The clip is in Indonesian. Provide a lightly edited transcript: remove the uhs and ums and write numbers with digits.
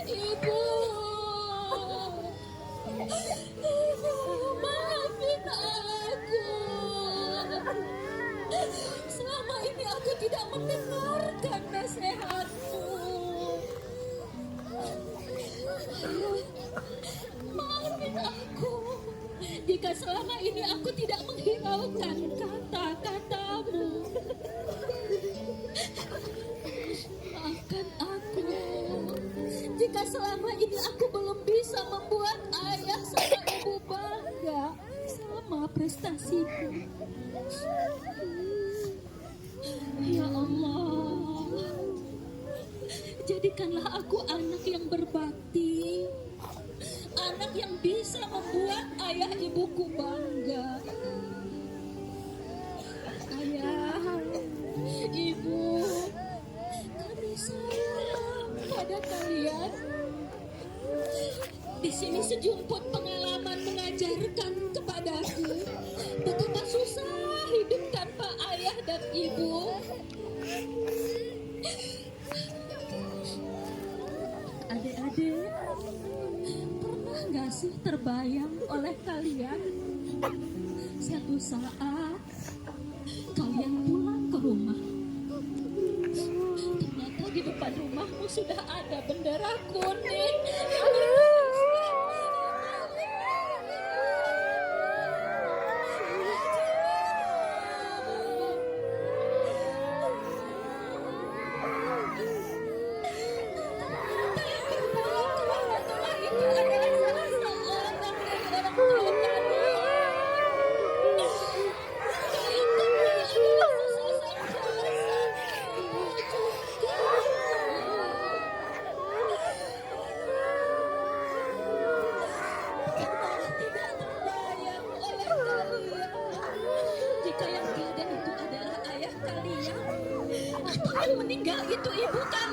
Ibu, maafin aku. Selama ini aku tidak mendengarkan nasihatmu. Maafin aku jika selama ini aku tidak menghiraukan kata-katamu. Maafkan aku jika selama ini aku belum bisa membuat ayah sama ibu bangga sama prestasiku. Ya Allah, jadikanlah aku anak yang berbakti, anak yang bisa membuat ayah ibuku bangga. Ayah, ibu, kami sayang pada kalian. Di sini sejumput pengalaman mengajarkan kepadaku betapa susah hidup tanpa ayah dan ibu. Adik-adik, pernah gak sih terbayang oleh kalian satu saat kalian pulang ke rumah, ternyata di depan rumahmu sudah ada bendera kuning. Jika yang tiada itu adalah ayah kalian, atau yang meninggal itu ibu kalian.